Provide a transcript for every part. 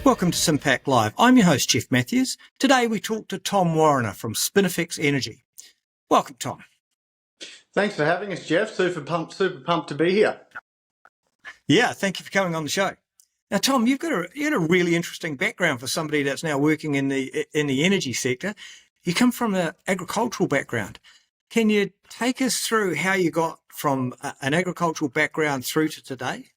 Welcome to SIM-PAC Live. I'm your host, Jeff Matthews. Today we talk to Tom Warriner from Spinifex Energy. Welcome, Tom. Thanks for having us, Jeff. Super pumped to be here. Yeah, thank you for coming on the show. Now, Tom, you had a really interesting background for somebody that's now working in the energy sector. You come from an agricultural background. Can you take us through how you got from an agricultural background through to today?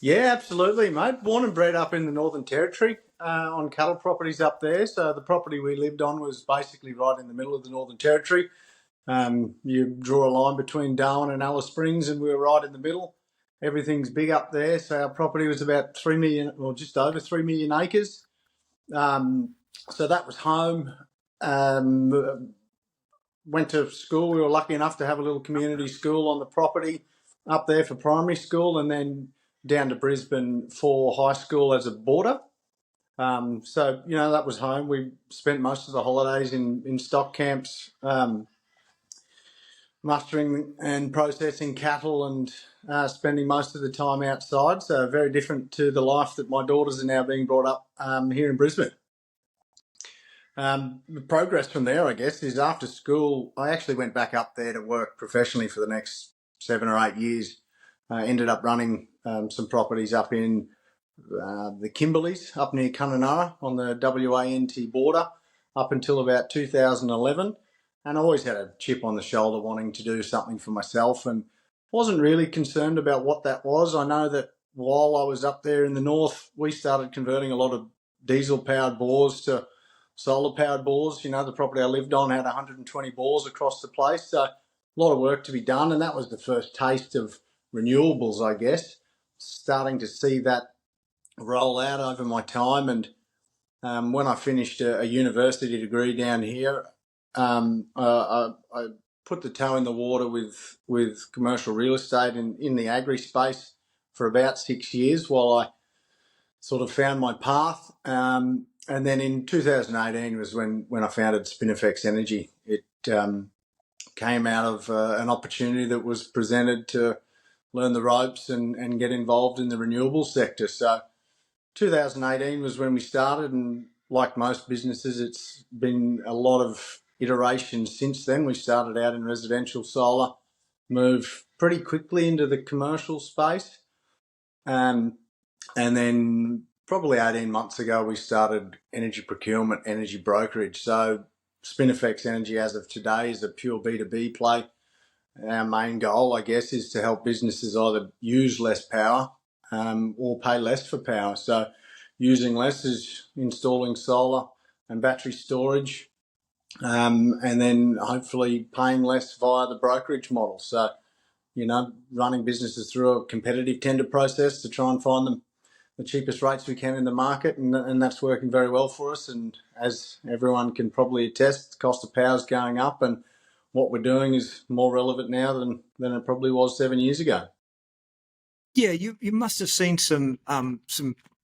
Yeah, absolutely, mate. Born and bred up in the Northern Territory on cattle properties up there. So the property we lived on was basically right in the middle of the Northern Territory. You draw a line between Darwin and Alice Springs, and we were right in the middle. Everything's big up there. So our property was about 3 million, or just over 3 million acres. So that was home. Went to school. We were lucky enough to have a little community school on the property up there for primary school, and then down to Brisbane for high school as a boarder. So, that was home. We spent most of the holidays in stock camps, mustering and processing cattle and spending most of the time outside. So very different to the life that my daughters are now being brought up here in Brisbane. The progress from there, I guess, is after school, I actually went back up there to work professionally for the next 7 or 8 years. I ended up running some properties up in the Kimberleys, up near Kununurra on the WA-NT border, up until about 2011. And I always had a chip on the shoulder wanting to do something for myself and wasn't really concerned about what that was. I know that while I was up there in the north, we started converting a lot of diesel-powered bores to solar-powered bores. The property I lived on had 120 bores across the place. So a lot of work to be done, and that was the first taste of renewables, I guess. Starting to see that roll out over my time. And when I finished a university degree down here, I put the toe in the water with commercial real estate in the agri space for about 6 years while I sort of found my path. And then in 2018 was when I founded Spinifex Energy. It came out of an opportunity that was presented to learn the ropes and get involved in the renewable sector. So 2018 was when we started, and like most businesses, it's been a lot of iterations since then. We started out in residential solar, moved pretty quickly into the commercial space, and then probably 18 months ago we started energy procurement, energy brokerage. So Spinifex Energy as of today is a pure B2B play. Our main goal, I guess, is to help businesses either use less power or pay less for power. So using less is installing solar and battery storage, and then hopefully paying less via the brokerage model. So, running businesses through a competitive tender process to try and find them the cheapest rates we can in the market, and that's working very well for us. And as everyone can probably attest, the cost of power is going up, and what we're doing is more relevant now than it probably was 7 years ago. Yeah, you must have seen some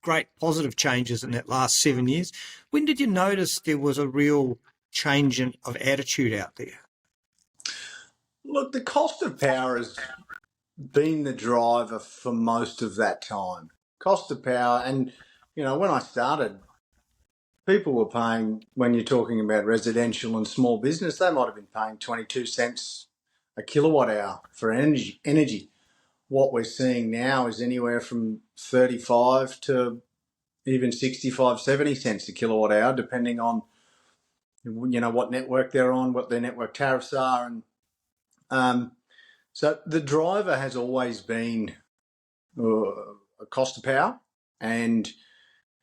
great positive changes in that last 7 years. When did you notice there was a real change of attitude out there? Look, the cost of power has been the driver for most of that time. Cost of power, and when I started, people were paying, when you're talking about residential and small business, they might have been paying 22 cents a kilowatt hour for energy. What we're seeing now is anywhere from 35 to even 65, 70 cents a kilowatt hour, depending on, what network they're on, what their network tariffs are. And so the driver has always been a cost of power, and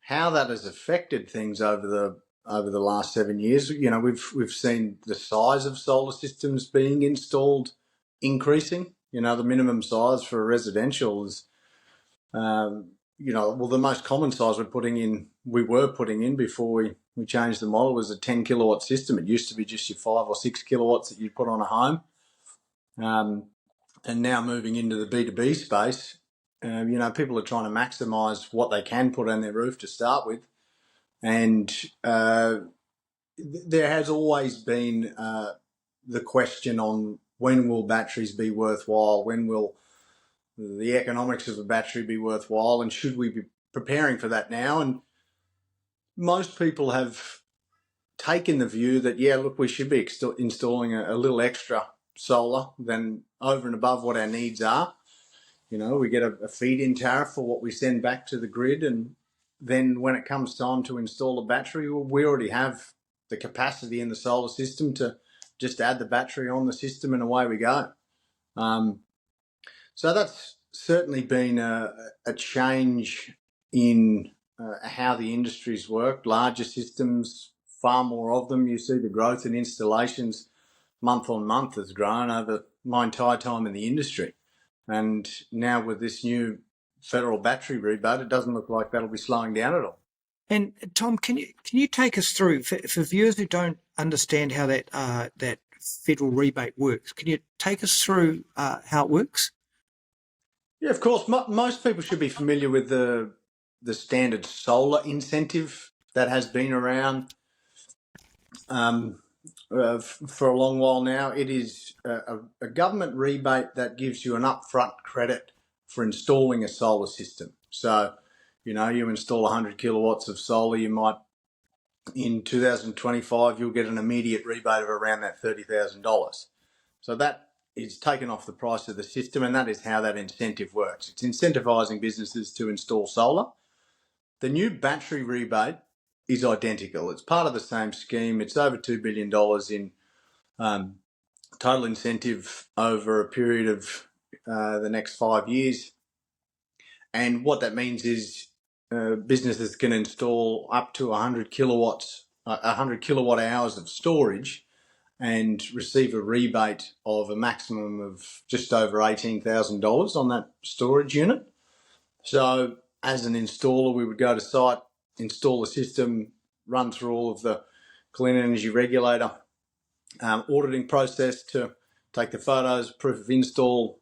how that has affected things over the last 7 years. We've seen the size of solar systems being installed increasing. The minimum size for a residential is, the most common size we were putting in before we changed the model was a 10 kilowatt system. It used to be just your 5 or 6 kilowatts that you'd put on a home. And now moving into the B2B space, people are trying to maximise what they can put on their roof to start with. And there has always been the question on when will batteries be worthwhile, when will the economics of a battery be worthwhile, and should we be preparing for that now? And most people have taken the view that, yeah, look, we should be installing a little extra solar than over and above what our needs are. You know, we get a feed-in tariff for what we send back to the grid, and then when it comes time to install a battery, well, we already have the capacity in the solar system to just add the battery on the system and away we go. So that's certainly been a change in how the industry's worked. Larger systems, far more of them. You see the growth in installations month on month has grown over my entire time in the industry. And now with this new federal battery rebate, it doesn't look like that'll be slowing down at all. And Tom, can you take us through for viewers who don't understand how that federal rebate works? Can you take us through how it works? Yeah, of course. Most people should be familiar with the standard solar incentive that has been around for a long while now. It is a government rebate that gives you an upfront credit for installing a solar system. So, you know, you install 100 kilowatts of solar, you might, in 2025, you'll get an immediate rebate of around that $30,000. So that is taken off the price of the system, and that is how that incentive works. It's incentivising businesses to install solar. The new battery rebate is identical. It's part of the same scheme. It's over $2 billion in total incentive over a period of the next 5 years. And what that means is businesses can install up to 100 kilowatts, 100 kilowatt hours of storage and receive a rebate of a maximum of just over $18,000 on that storage unit. So as an installer, we would go to site, install the system, run through all of the Clean Energy Regulator auditing process to take the photos, proof of install,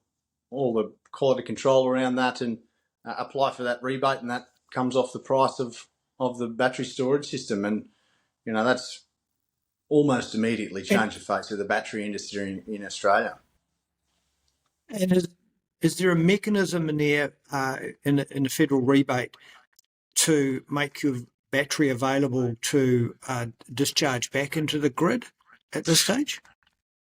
all the quality control around that, and apply for that rebate, and that comes off the price of the battery storage system. And, you know, that's almost immediately changed the face of the battery industry in Australia. And is there a mechanism in there in the federal rebate to make your battery available to discharge back into the grid at this stage?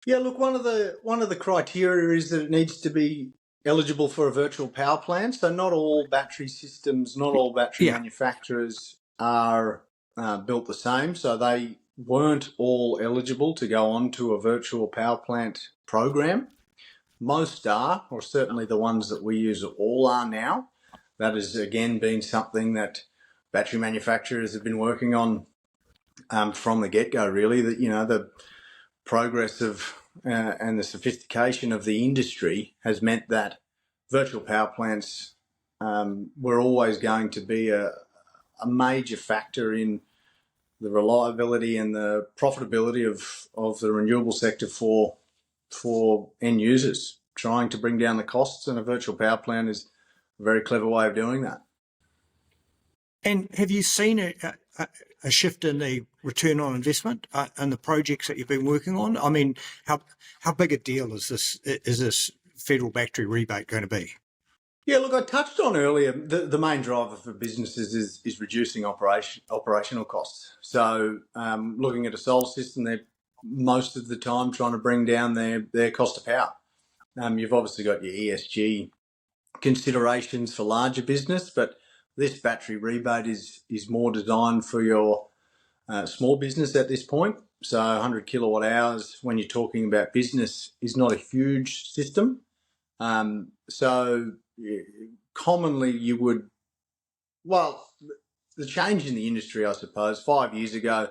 Yeah, look, one of the criteria is that it needs to be eligible for a virtual power plant. So not all battery systems, not all battery manufacturers are built the same. So they weren't all eligible to go on to a virtual power plant program. Most are, or certainly the ones that we use all are now. That has again been something that battery manufacturers have been working on from the get-go, really. That, you know, the progress of and the sophistication of the industry has meant that virtual power plants were always going to be a major factor in the reliability and the profitability of the renewable sector for end users, trying to bring down the costs, and a virtual power plant is a very clever way of doing that. And have you seen a shift in the return on investment and the projects that you've been working on? I mean, how big a deal is this federal battery rebate going to be? Yeah, look, I touched on earlier, the main driver for businesses is reducing operational costs. So looking at a solar system, they're most of the time trying to bring down their cost of power. You've obviously got your ESG considerations for larger business, but this battery rebate is more designed for your small business at this point. So 100 kilowatt hours, when you're talking about business, is not a huge system. So commonly you would, well, the change in the industry, I suppose, 5 years ago,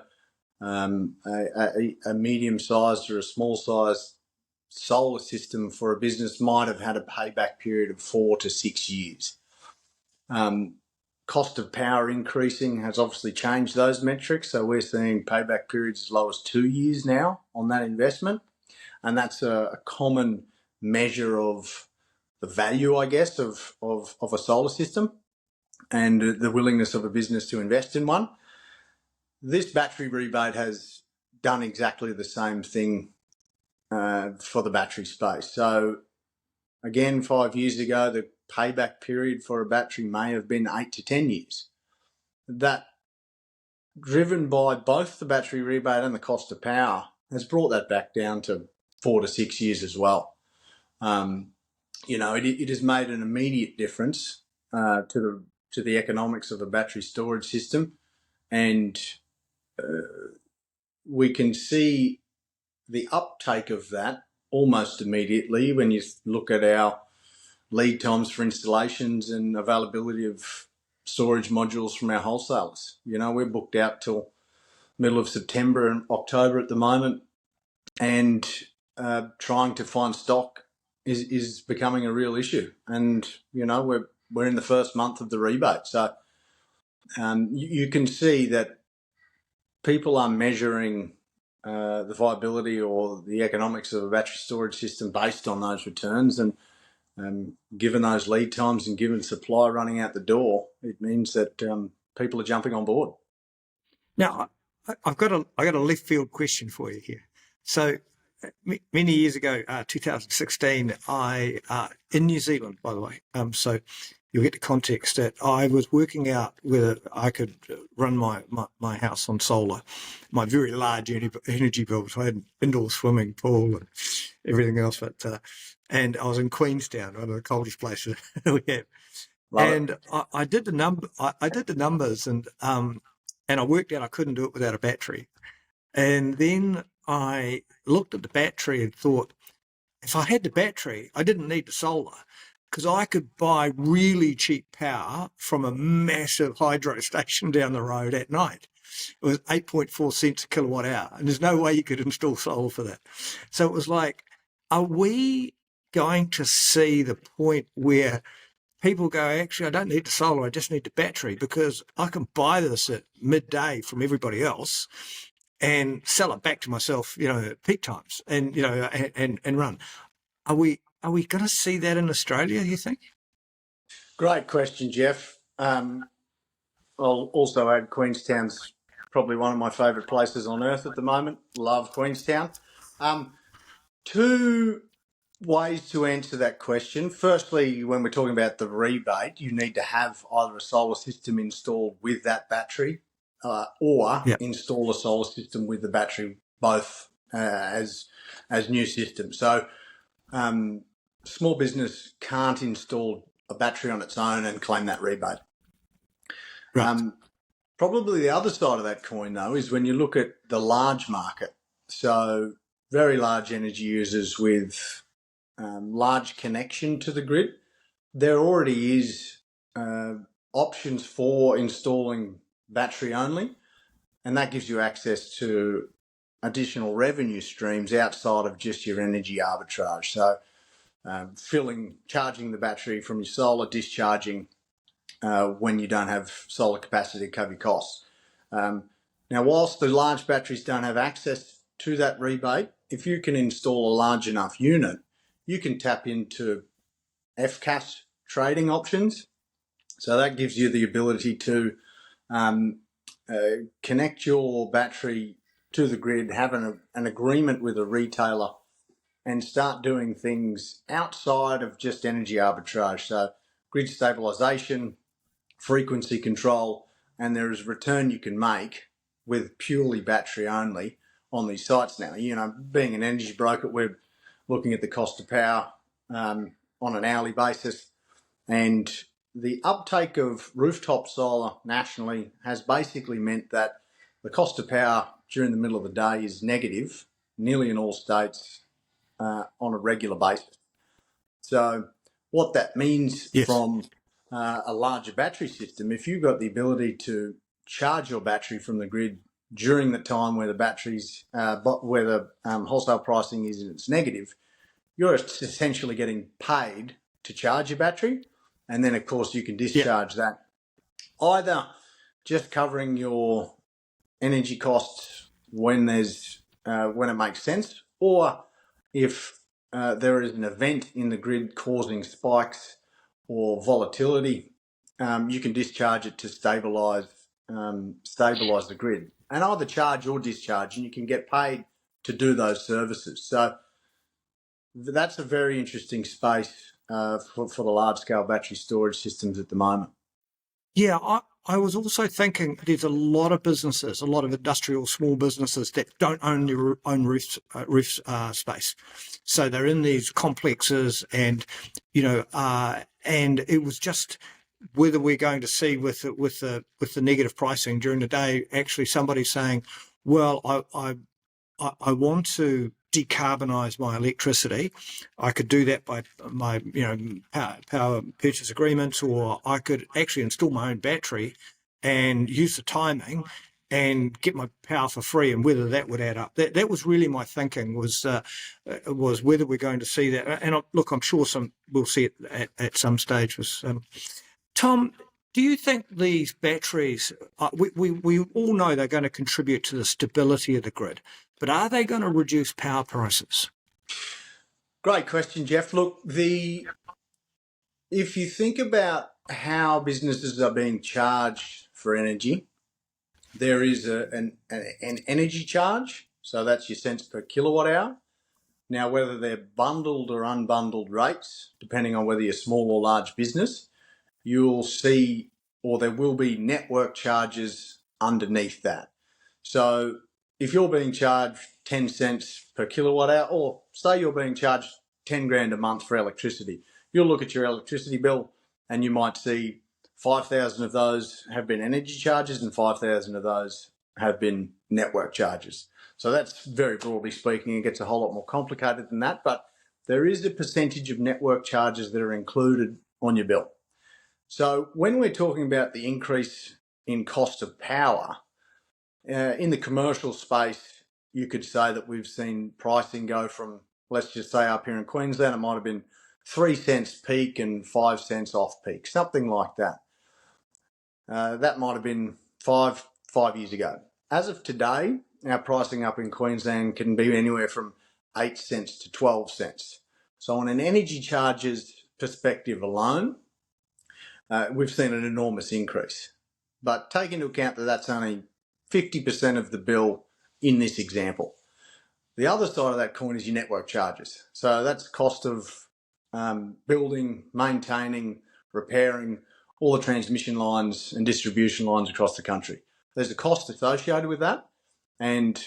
a medium-sized or a small-sized solar system for a business might have had a payback period of 4 to 6 years. Cost of power increasing has obviously changed those metrics. So we're seeing payback periods as low as 2 years now on that investment. And that's a common measure of the value, I guess, of a solar system and the willingness of a business to invest in one. This battery rebate has done exactly the same thing for the battery space. So again, 5 years ago, the payback period for a battery may have been 8 to 10 years. That driven by both the battery rebate and the cost of power, has brought that back down to 4 to 6 years as well. It has made an immediate difference to the economics of a battery storage system, and we can see the uptake of that almost immediately when you look at our lead times for installations and availability of storage modules from our wholesalers. We're booked out till middle of September and October at the moment, and trying to find stock is becoming a real issue. And we're in the first month of the rebate, so you can see that people are measuring the viability or the economics of a battery storage system based on those returns, and given those lead times and given supply running out the door, it means that people are jumping on board. Now, I got a left field question for you here. So many years ago, 2016, in New Zealand, by the way. So you'll get the context that I was working out whether I could run my house on solar, my very large energy bills. I had an indoor swimming pool and everything else, and I was in Queenstown, one of the coldest places we have. And I did the numbers, and I worked out I couldn't do it without a battery. And then I looked at the battery and thought, if I had the battery, I didn't need the solar, because I could buy really cheap power from a massive hydro station down the road at night. It was 8.4 cents a kilowatt hour, and there's no way you could install solar for that. So it was like, are we going to see the point where people go, actually, I don't need the solar, I just need the battery, because I can buy this at midday from everybody else and sell it back to myself, at peak times, and and run. Are we going to see that in Australia, you think? Great question, Jeff. I'll also add Queenstown's probably one of my favourite places on earth at the moment. Love Queenstown. Two ways to answer that question. Firstly, when we're talking about the rebate, you need to have either a solar system installed with that battery or install a solar system with the battery, both as new systems. So small business can't install a battery on its own and claim that rebate. Right. Probably the other side of that coin, though, is when you look at the large market. So very large energy users with large connection to the grid, there already is options for installing battery only, and that gives you access to additional revenue streams outside of just your energy arbitrage. So charging the battery from your solar, discharging when you don't have solar capacity to cover your costs. Now, whilst the large batteries don't have access to that rebate, if you can install a large enough unit, you can tap into FCAS trading options. So that gives you the ability to connect your battery to the grid, have an agreement with a retailer, and start doing things outside of just energy arbitrage. So grid stabilization, frequency control, and there is return you can make with purely battery only on these sites now. Being an energy broker, we're looking at the cost of power on an hourly basis, and the uptake of rooftop solar nationally has basically meant that the cost of power during the middle of the day is negative, nearly in all states, on a regular basis. So what that means from a larger battery system, if you've got the ability to charge your battery from the grid during the time where the batteries, where the wholesale pricing is it's negative, you're essentially getting paid to charge your battery, and then of course you can discharge that, either just covering your energy costs when it makes sense, or if there is an event in the grid causing spikes or volatility, you can discharge it to stabilise the grid, and either charge or discharge, and you can get paid to do those services. So that's a very interesting space for the large-scale battery storage systems at the moment. Yeah, I was also thinking there's a lot of businesses, a lot of industrial small businesses that don't own their own roof space. So they're in these complexes and, and it was just whether we're going to see with the negative pricing during the day, actually somebody saying, well, I want to decarbonize my electricity. I could do that by my power purchase agreements, or I could actually install my own battery and use the timing and get my power for free, and whether that would add up. That was really my thinking, was whether we're going to see that. And look, I'm sure we'll see it at some stage. Tom, do you think these batteries, we all know they're going to contribute to the stability of the grid, but are they going to reduce power prices? Great question, Jeff. Look, if you think about how businesses are being charged for energy, there is an energy charge, so that's your cents per kilowatt hour. Now, whether they're bundled or unbundled rates, depending on whether you're small or large business, you'll see, or there will be network charges underneath that. So if you're being charged 10 cents per kilowatt hour, or say you're being charged 10 grand a month for electricity, you'll look at your electricity bill and you might see 5,000 of those have been energy charges and 5,000 of those have been network charges. So that's very broadly speaking. It gets a whole lot more complicated than that, but there is a percentage of network charges that are included on your bill. So when we're talking about the increase in cost of power, in the commercial space, you could say that we've seen pricing go from, let's just say up here in Queensland, it might have been 3 cents peak and 5 cents off peak, something like that. That might have been five years ago. As of today, our pricing up in Queensland can be anywhere from 8 cents to 12 cents. So on an energy charges perspective alone, we've seen an enormous increase. But take into account that that's only 50% of the bill in this example. The other side of that coin is your network charges. So that's the cost of building, maintaining, repairing all the transmission lines and distribution lines across the country. There's a cost associated with that, and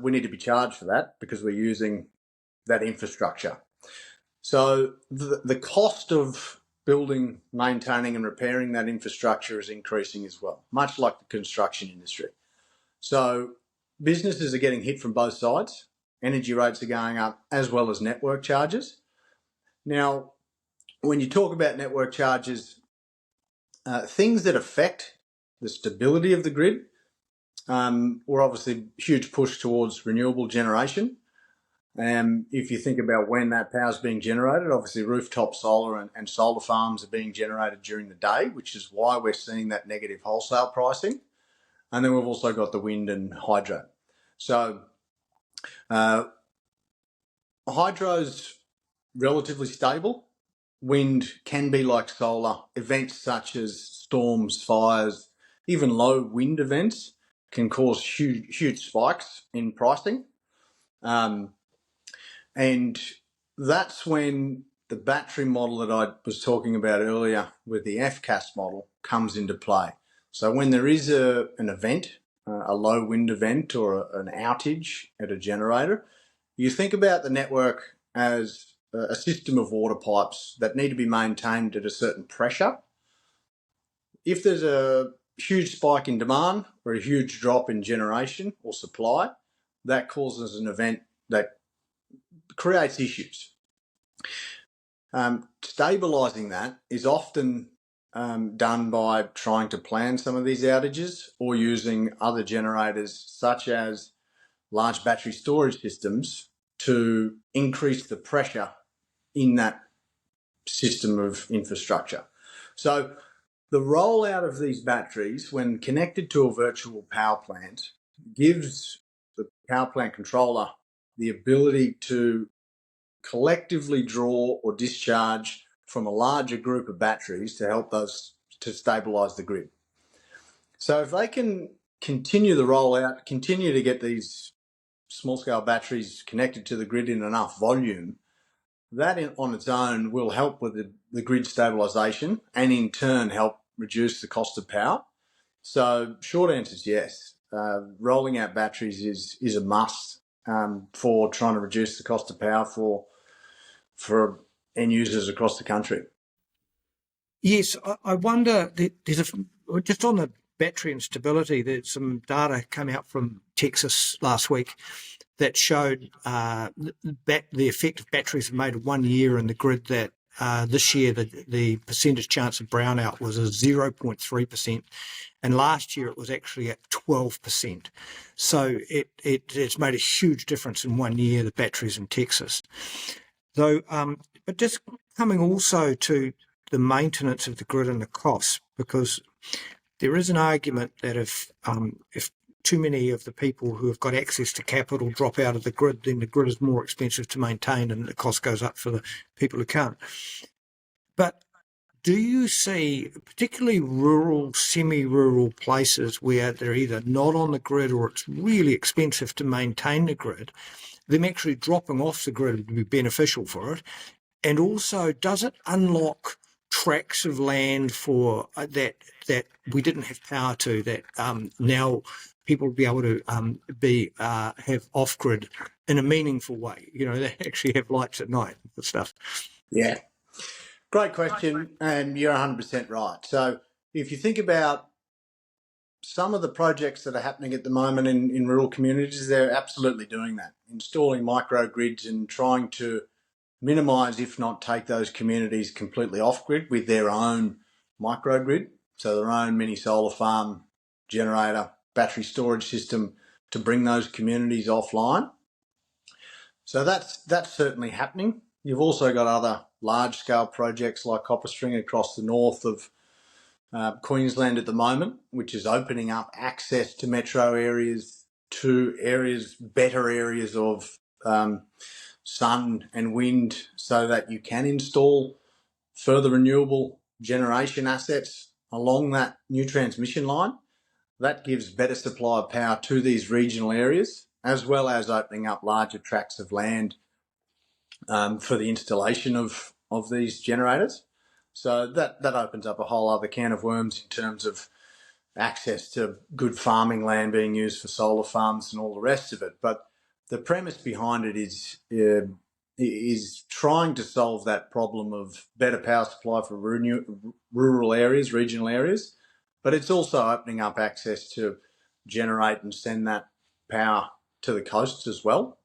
we need to be charged for that because we're using that infrastructure. So the cost of building, maintaining and repairing that infrastructure is increasing as well, much like the construction industry. So businesses are getting hit from both sides. Energy rates are going up as well as network charges. Now, when you talk about network charges, things that affect the stability of the grid, we're obviously huge push towards renewable generation. If you think about when that power is being generated, obviously rooftop solar and solar farms are being generated during the day, which is why we're seeing that negative wholesale pricing. And then we've also got the wind and hydro. So hydro's relatively stable. Wind can be like solar. Events such as storms, fires, even low wind events can cause huge spikes in pricing. And that's when the battery model that I was talking about earlier with the FCAS model comes into play. So when there is an event, a low wind event or an outage at a generator, you think about the network as a system of water pipes that need to be maintained at a certain pressure. If there's a huge spike in demand or a huge drop in generation or supply, that causes an event that creates issues. Stabilising that is often done by trying to plan some of these outages or using other generators such as large battery storage systems to increase the pressure in that system of infrastructure. So the rollout of these batteries, when connected to a virtual power plant, gives the power plant controller the ability to collectively draw or discharge from a larger group of batteries to help those to stabilise the grid. So if they can continue the rollout, continue to get these small-scale batteries connected to the grid in enough volume, that on its own will help with the grid stabilisation and in turn help reduce the cost of power. So short answer is yes. Rolling out batteries is a must for trying to reduce the cost of power for end users across the country. Yes, I wonder, just on the battery and stability, there's some data come out from Texas last week that showed the effect of batteries have made 1 year in the grid, that this year the percentage chance of brownout was a 0.3%, and last year it was actually at 12%. So it's made a huge difference in 1 year, the batteries in Texas. Though, but just coming also to the maintenance of the grid and the costs, because there is an argument that if too many of the people who have got access to capital drop out of the grid, then the grid is more expensive to maintain and the cost goes up for the people who can't. But do you see, particularly rural, semi-rural places where they're either not on the grid or it's really expensive to maintain the grid, them actually dropping off the grid would be beneficial for it? And also, does it unlock tracts of land for that we didn't have power to, that now people will be able to have off grid in a meaningful way? They actually have lights at night and stuff. Yeah, great question, and you're 100% right. So if you think about some of the projects that are happening at the moment in rural communities, they're absolutely doing that, installing microgrids and trying to minimise, if not take those communities completely off-grid with their own microgrid, so their own mini solar farm, generator, battery storage system to bring those communities offline. So that's certainly happening. You've also got other large-scale projects like Copper String across the north of Queensland at the moment, which is opening up access to metro areas, to better areas of sun and wind, so that you can install further renewable generation assets along that new transmission line. That gives better supply of power to these regional areas, as well as opening up larger tracts of land for the installation of these generators. So that opens up a whole other can of worms in terms of access to good farming land being used for solar farms and all the rest of it. But the premise behind it is trying to solve that problem of better power supply for rural areas, regional areas, but it's also opening up access to generate and send that power to the coasts as well.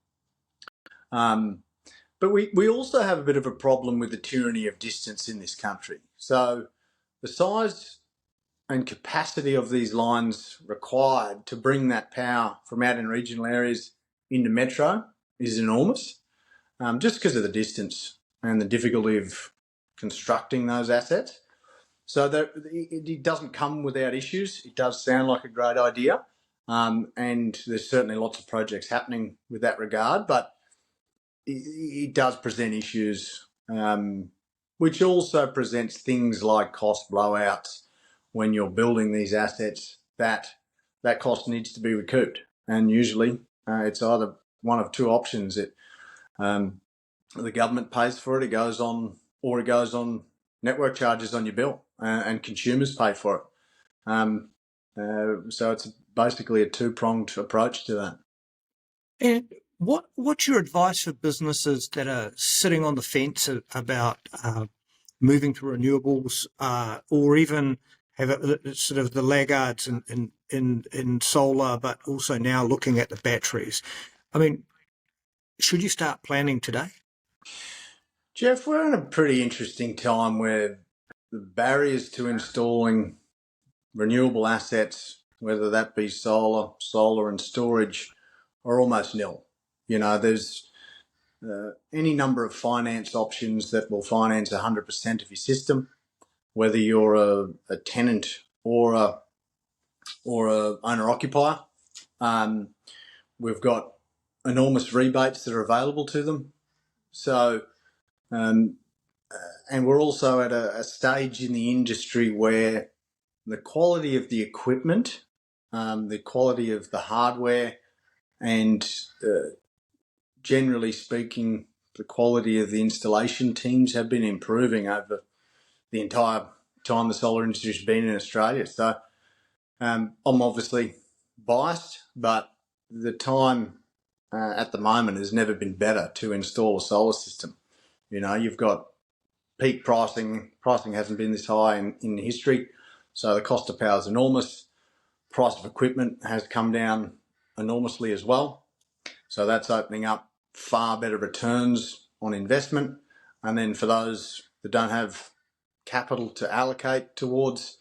But we also have a bit of a problem with the tyranny of distance in this country. So the size and capacity of these lines required to bring that power from out in regional areas into metro is enormous, just because of the distance and the difficulty of constructing those assets. So it doesn't come without issues. It does sound like a great idea, and there's certainly lots of projects happening with that regard, but it does present issues, which also presents things like cost blowouts when you're building these assets. That cost needs to be recouped, and usually it's either one of two options: the government pays for it, or it goes on network charges on your bill, and consumers pay for it. So it's basically a two-pronged approach to that. And what's your advice for businesses that are sitting on the fence about moving to renewables, or even have sort of the laggards in solar, but also now looking at the batteries? I mean, should you start planning today? Jeff, we're in a pretty interesting time where the barriers to installing renewable assets, whether that be solar and storage, are almost nil. There's any number of finance options that will finance 100% of your system, whether you're a tenant or a owner occupier. We've got enormous rebates that are available to them. So, and we're also at a stage in the industry where the quality of the equipment, the quality of the hardware, and generally speaking, the quality of the installation teams have been improving over the entire time the solar industry has been in Australia. So I'm obviously biased, but the time at the moment has never been better to install a solar system. You know, you've got peak pricing. Pricing hasn't been this high in history, so the cost of power is enormous. Price of equipment has come down enormously as well. So that's opening up far better returns on investment. And then for those that don't have capital to allocate towards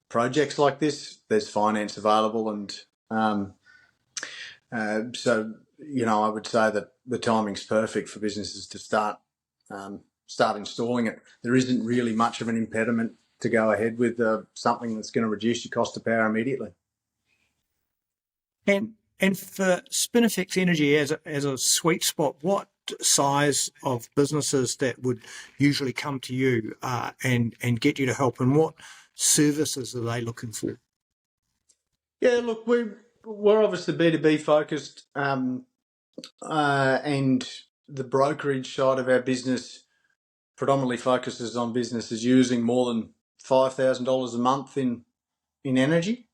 projects like this, there's finance available. And so, you know, I would say that the timing's perfect for businesses to start installing it. There isn't really much of an impediment to go ahead with something that's going to reduce your cost of power immediately. And for Spinifex Energy as a sweet spot, what size of businesses that would usually come to you and get you to help, and what services are they looking for? Yeah, look, we're obviously B2B focused, and the brokerage side of our business predominantly focuses on businesses using more than $5,000 a month in energy.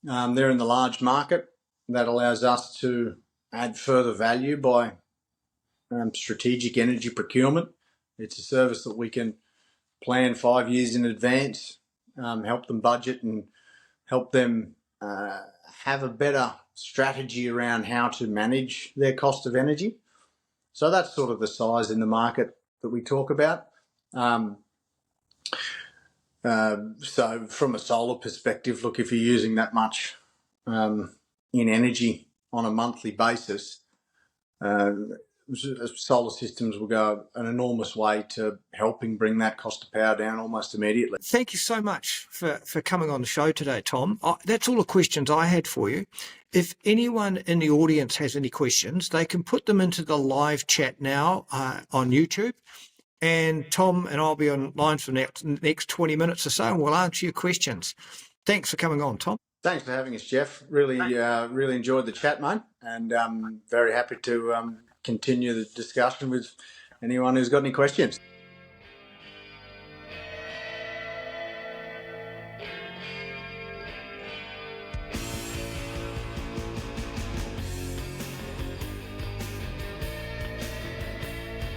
They're in the large market. That allows us to add further value by strategic energy procurement. It's a service that we can plan 5 years in advance, help them budget and help them have a better strategy around how to manage their cost of energy. So that's sort of the size in the market that we talk about. So from a solar perspective, look, if you're using that much in energy on a monthly basis, solar systems will go an enormous way to helping bring that cost of power down almost immediately. Thank you so much for coming on the show today, Tom. That's all the questions I had for you. If anyone in the audience has any questions, they can put them into the live chat now on YouTube. And Tom and I'll be online for the next 20 minutes or so, and we'll answer your questions. Thanks for coming on, Tom. Thanks for having us, Jeff. Really enjoyed the chat, mate, and very happy to continue the discussion with anyone who's got any questions.